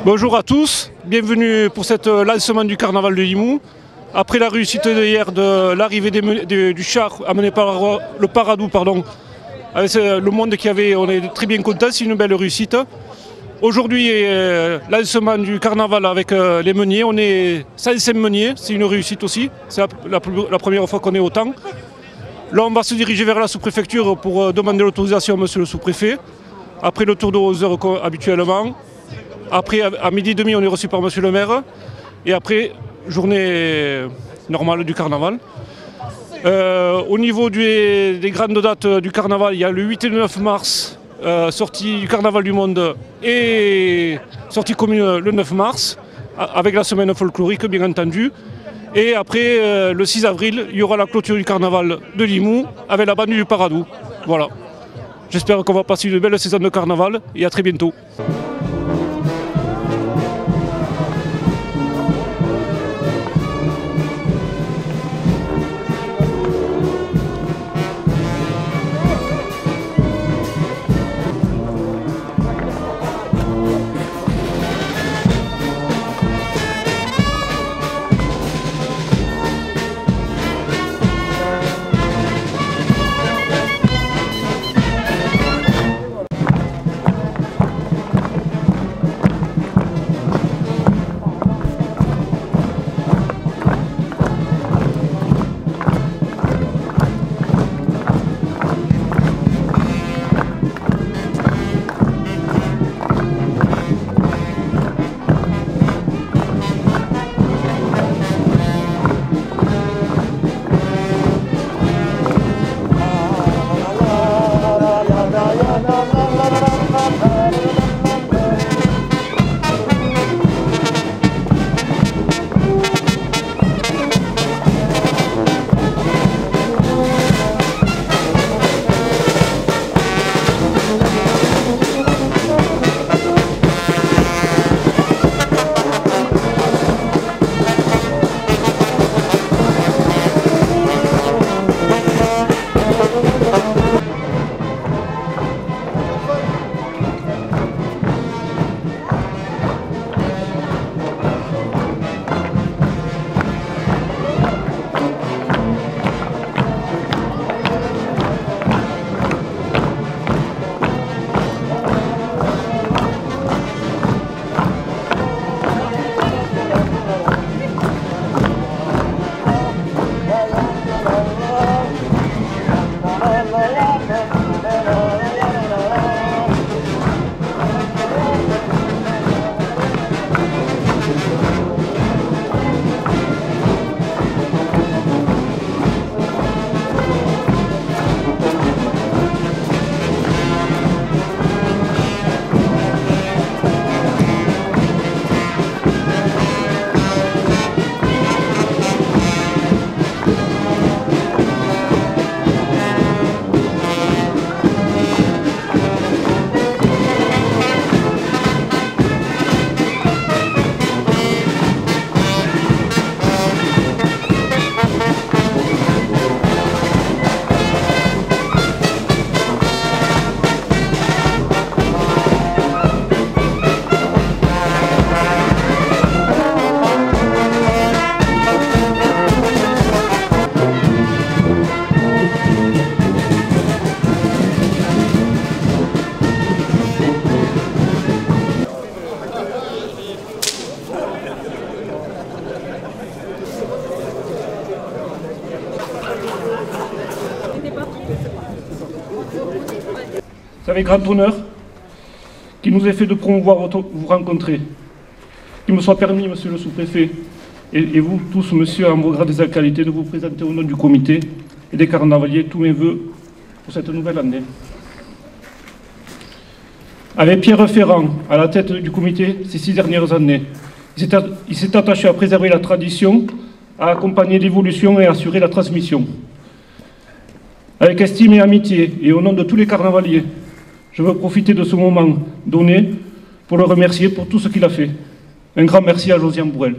Bonjour à tous, bienvenue pour cet lancement du carnaval de Limoux. Après la réussite d'hier de l'arrivée du char amené par le Paradou, avec le monde qui avait, on est très bien contents, c'est une belle réussite. Aujourd'hui, lancement du carnaval avec les meuniers, on est 105 meuniers, c'est une réussite aussi, c'est la première fois qu'on est autant. Là on va se diriger vers la sous-préfecture pour demander l'autorisation à monsieur le sous-préfet, après le tour de 11 h habituellement. Après, à midi et demi, on est reçu par monsieur le maire. Et après, journée normale du carnaval. Au niveau des grandes dates du carnaval, il y a le 8 et le 9 mars, sortie du carnaval du monde et sortie commune le 9 mars, avec la semaine folklorique, bien entendu. Et après, le 6 avril, il y aura la clôture du carnaval de Limoux avec la bande du Paradou. Voilà. J'espère qu'on va passer une belle saison de carnaval et à très bientôt. C'est avec grand honneur qu'il nous est fait de promouvoir vous rencontrer. Qu'il me soit permis, monsieur le sous-préfet, et vous tous, monsieur, en vos grades et qualités, de vous présenter au nom du comité et des carnavaliers tous mes vœux pour cette nouvelle année. Avec Pierre Ferrand à la tête du comité ces 6 dernières années, il s'est attaché à préserver la tradition, à accompagner l'évolution et à assurer la transmission. Avec estime et amitié, et au nom de tous les carnavaliers, je veux profiter de ce moment donné pour le remercier pour tout ce qu'il a fait. Un grand merci à Josiane Bourrel.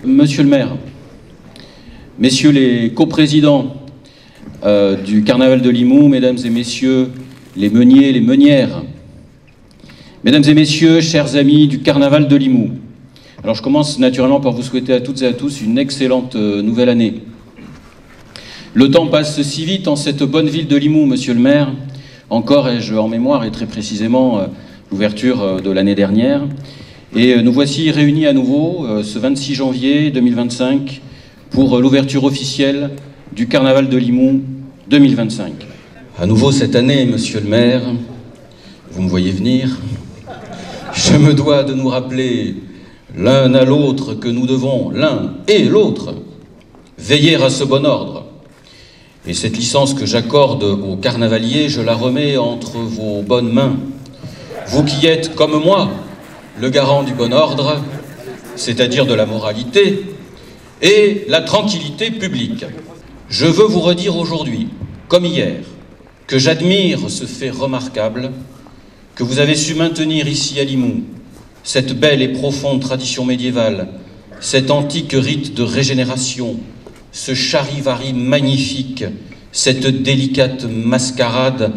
Monsieur le maire, messieurs les coprésidents du carnaval de Limoux, mesdames et messieurs les meuniers et les meunières, mesdames et messieurs, chers amis du carnaval de Limoux. Alors je commence naturellement par vous souhaiter à toutes et à tous une excellente nouvelle année. Le temps passe si vite en cette bonne ville de Limoux, monsieur le maire. Encore ai-je en mémoire, et très précisément, l'ouverture de l'année dernière. Et nous voici réunis à nouveau ce 26 janvier 2025 pour l'ouverture officielle du carnaval de Limoux 2025. À nouveau cette année, monsieur le maire, vous me voyez venir, je me dois de nous rappeler l'un à l'autre que nous devons, l'un et l'autre, veiller à ce bon ordre. Et cette licence que j'accorde aux carnavaliers, je la remets entre vos bonnes mains. Vous qui êtes, comme moi, le garant du bon ordre, c'est-à-dire de la moralité et la tranquillité publique. Je veux vous redire aujourd'hui, comme hier, que j'admire ce fait remarquable que vous avez su maintenir ici à Limoux, cette belle et profonde tradition médiévale, cet antique rite de régénération, ce charivari magnifique, cette délicate mascarade,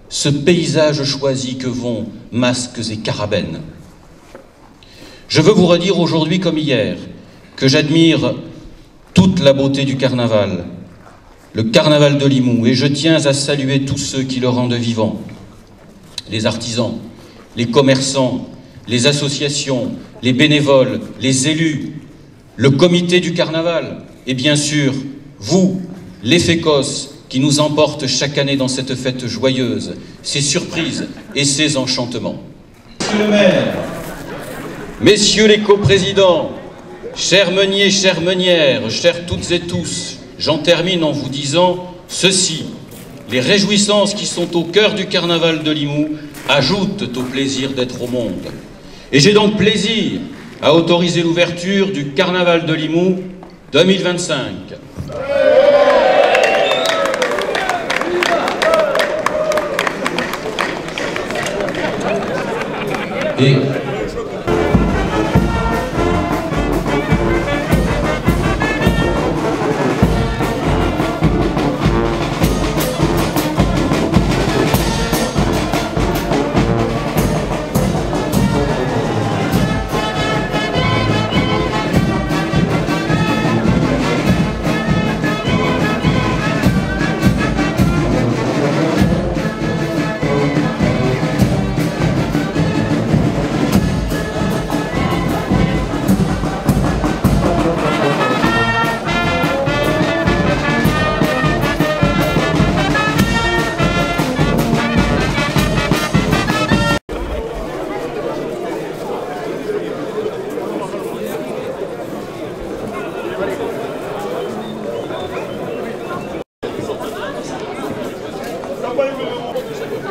ce paysage choisi que vont masques et carabènes. Je veux vous redire aujourd'hui comme hier que j'admire toute la beauté du carnaval, le carnaval de Limoux, et je tiens à saluer tous ceux qui le rendent vivant, les artisans, les commerçants, les associations, les bénévoles, les élus, le comité du carnaval, et bien sûr, vous, les fécos, qui nous emportent chaque année dans cette fête joyeuse, ces surprises et ces enchantements. Monsieur le maire, messieurs les coprésidents, chers meuniers, chères meunières, chers toutes et tous, j'en termine en vous disant ceci. Les réjouissances qui sont au cœur du carnaval de Limoux ajoutent au plaisir d'être au monde. Et j'ai donc plaisir à autoriser l'ouverture du carnaval de Limoux 2025. Et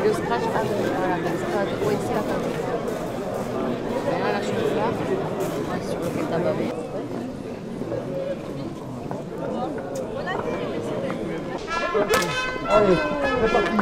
Le scratch, voilà, le scratch, oui, c'est la fin. Et là, la chose là, sur lequel t'as bavé. Allez, c'est parti.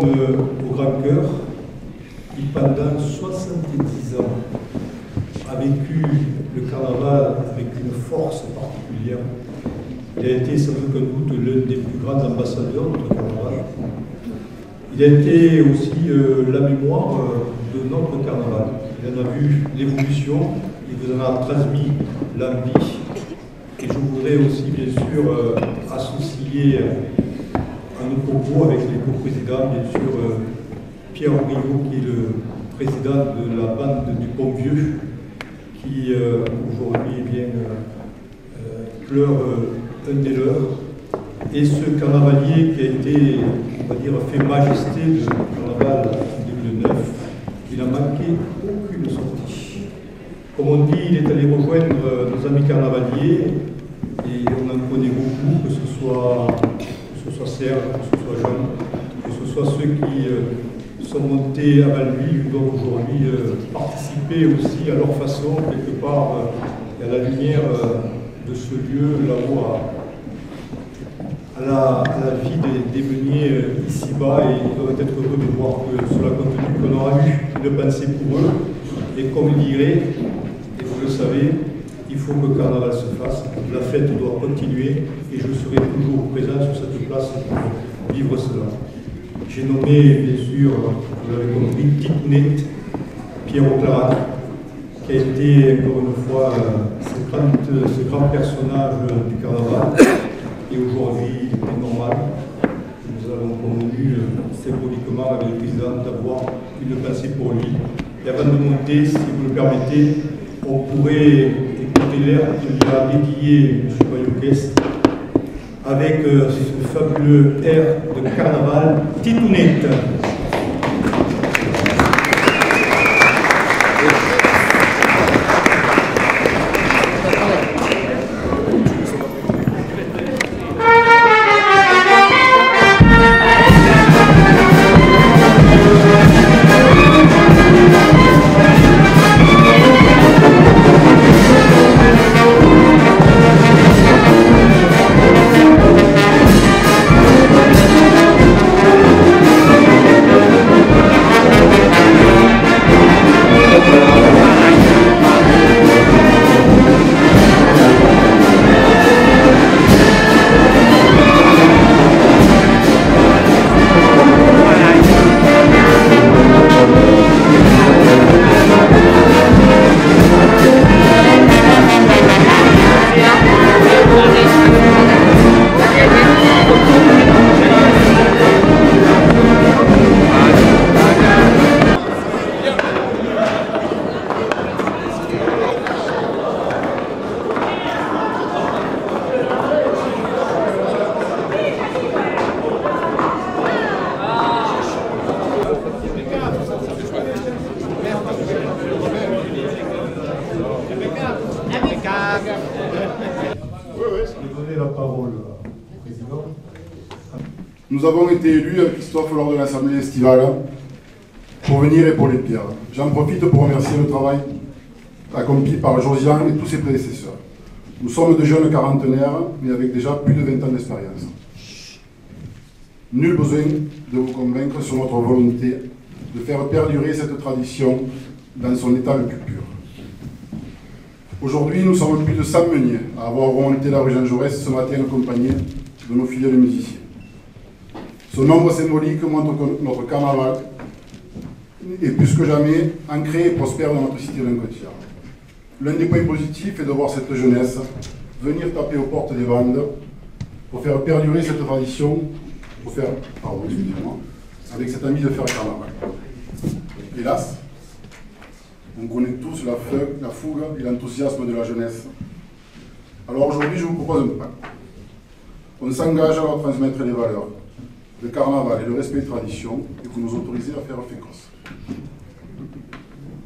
homme au grand cœur qui, pendant 70 ans, a vécu le carnaval avec une force particulière. Il a été sans aucun doute l'un des plus grands ambassadeurs de notre carnaval. Il a été aussi la mémoire de notre carnaval. Il en a vu l'évolution, il vous en a transmis l'envie. Et je voudrais aussi, bien sûr, associer à nos propos avec les co-présidents, bien sûr, Pierre Henriot, qui est le président de la bande du Pont Vieux, qui aujourd'hui pleure un des leurs. Et ce carnavalier qui a été, on va dire, fait majesté de carnaval en 2009, il n'a manqué aucune sortie. Comme on dit, il est allé rejoindre nos amis carnavaliers, et on en connaît beaucoup, que ce soit Serge, que ce soit Jean, que ce soit ceux qui sont montés avant lui, qui doivent aujourd'hui participer aussi à leur façon, quelque part, à la lumière de ce lieu, là-haut, à la vie des meuniers ici-bas, et ils doivent être heureux de voir que cela continue, qu'on aura eu une pensée pour eux, et comme il dirait, et vous le savez, il faut que le carnaval se fasse, la fête doit continuer, et je serai toujours présent sur cette place pour vivre cela. J'ai nommé, bien sûr, vous l'avez compris, Titounette, Pierre Clarac, qui a été, encore une fois, ce grand personnage du carnaval. Et aujourd'hui, il était normal. Nous avons convenu symboliquement avec le président d'avoir une pensée pour lui. Et avant de monter, si vous le permettez, on pourrait écouter l'air qu'il a dédié M. Bayokès avec ce fabuleux air de carnaval, Titounette. Nous avons été élus à Christophe lors de l'Assemblée estivale pour venir épauler Pierre. J'en profite pour remercier le travail accompli par Josiane et tous ses prédécesseurs. Nous sommes de jeunes quarantenaires, mais avec déjà plus de 20 ans d'expérience. Nul besoin de vous convaincre sur notre volonté de faire perdurer cette tradition dans son état le plus pur. Aujourd'hui, nous sommes plus de 100 meuniers à avoir remonté la rue Jean Jaurès ce matin accompagnés de nos fidèles musiciens. Ce nombre symbolique montre que notre carnaval est plus que jamais ancré et prospère dans notre cité lingotière. L'un des points positifs est de voir cette jeunesse venir taper aux portes des bandes pour faire perdurer cette tradition, avec cette envie de faire carnaval. Hélas, on connaît tous la fougue et l'enthousiasme de la jeunesse. Alors aujourd'hui, je vous propose un plan. On s'engage à leur transmettre les valeurs, le carnaval et le respect des traditions, et vous nous autorisez à faire fécoce.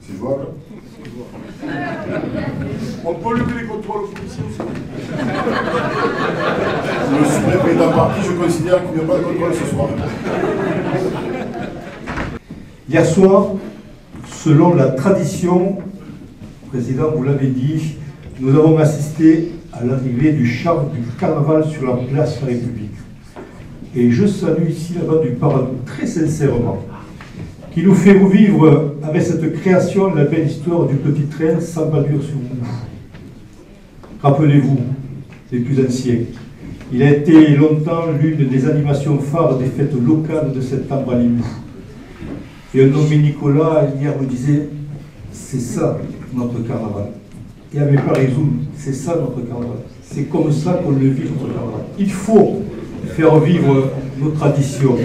C'est jouable? On peut lever les contrôles policiers aussi. Le sous-préfet étant parti, je considère qu'il n'y a pas de contrôle ce soir. Hier soir, selon la tradition, Président, vous l'avez dit, nous avons assisté à l'arrivée du carnaval sur la place de la République. Et je salue ici la bande du Paradou, très sincèrement, qui nous fait revivre avec cette création la belle histoire du petit train sans bavure sur Mou. Rappelez-vous, les plus anciens, il a été longtemps l'une des animations phares des fêtes locales de septembre à Limoux. Et un nommé Nicolas, hier, me disait, c'est ça notre carnaval. Et avec Parizoum, c'est ça notre carnaval. C'est comme ça qu'on le vit, notre carnaval. Il faut faire vivre nos traditions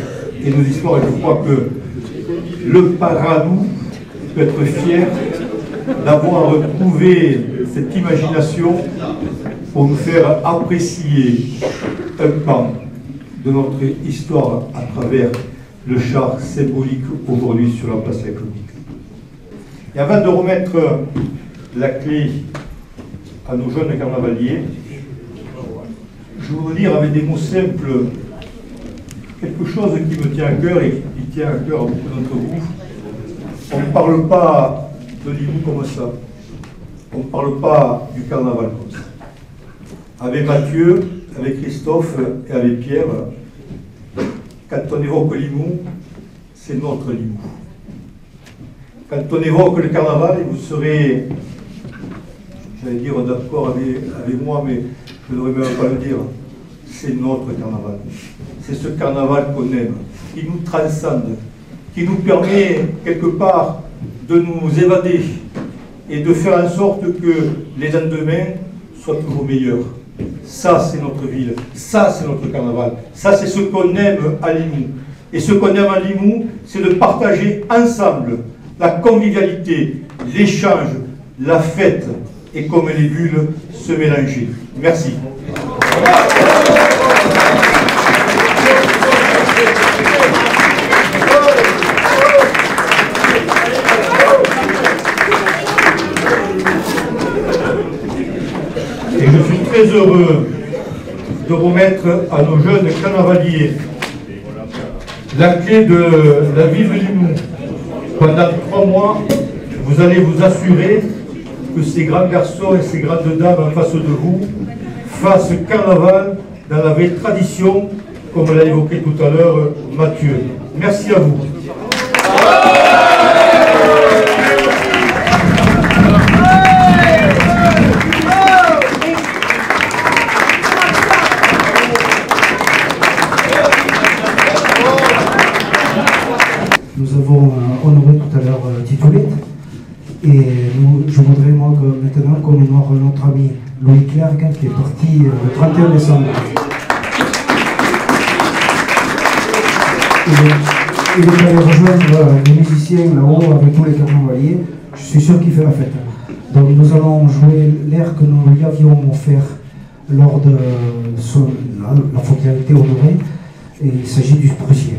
et nos histoires. Et je crois que le Paradou peut être fier d'avoir retrouvé cette imagination pour nous faire apprécier un pan de notre histoire à travers le char symbolique aujourd'hui sur la place République. Et avant de remettre la clé à nos jeunes carnavaliers, je voudrais dire avec des mots simples quelque chose qui me tient à cœur et qui tient à cœur à beaucoup d'entre vous. On ne parle pas de Limoux comme ça. On ne parle pas du carnaval comme ça. Avec Mathieu, avec Christophe et avec Pierre, quand on évoque Limoux, c'est notre Limoux. Quand on évoque le carnaval, vous serez, j'allais dire d'accord avec moi, mais je ne devrais même pas le dire, c'est notre carnaval. C'est ce carnaval qu'on aime, qui nous transcende, qui nous permet quelque part de nous évader et de faire en sorte que les lendemains soient toujours meilleurs. Ça, c'est notre ville, ça, c'est notre carnaval, ça, c'est ce qu'on aime à Limoux. Et ce qu'on aime à Limoux, c'est de partager ensemble la convivialité, l'échange, la fête, et comme les bulles, se mélanger. Merci. Et je suis très heureux de remettre à nos jeunes carnavaliers la clé de la ville de Limoux. Pendant 3 mois, vous allez vous assurer que ces grands garçons et ces grandes dames en face de vous fassent carnaval dans la vraie tradition, comme l'a évoqué tout à l'heure Mathieu. Merci à vous. Nous avons honoré tout à l'heure Titolette et je voudrais moi que maintenant qu'on honore notre ami Louis Clerc qui est parti le 31 décembre. Il est allé rejoindre les musiciens là-haut avec tous les carnavaliers. Je suis sûr qu'il fait la fête. Donc nous allons jouer l'air que nous lui avions offert lors de la fois qu'il a été honoré. Et il s'agit du Prussien.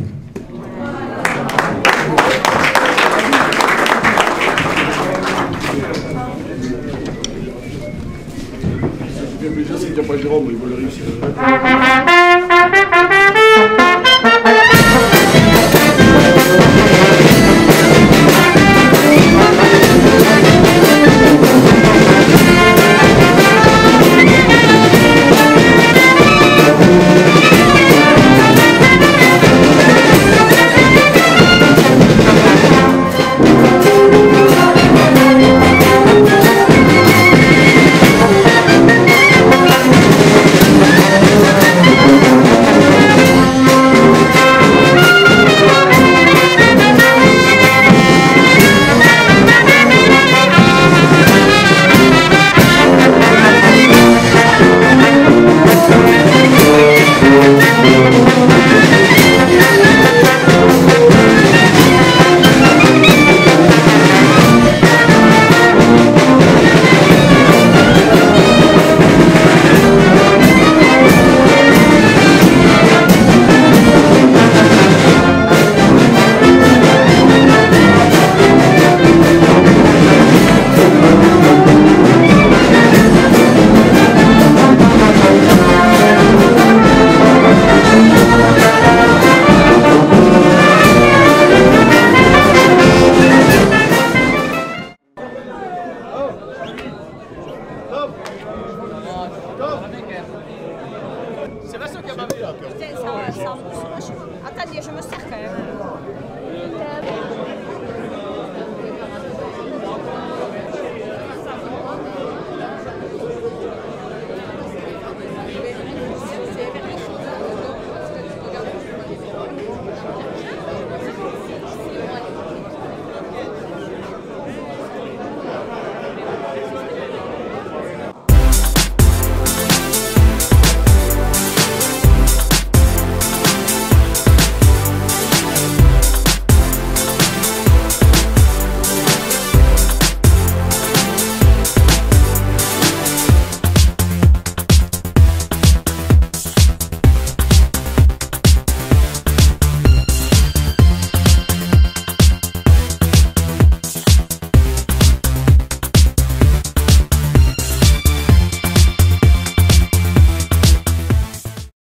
Déjà, c'est déjà pas Jérôme, il va le réussir.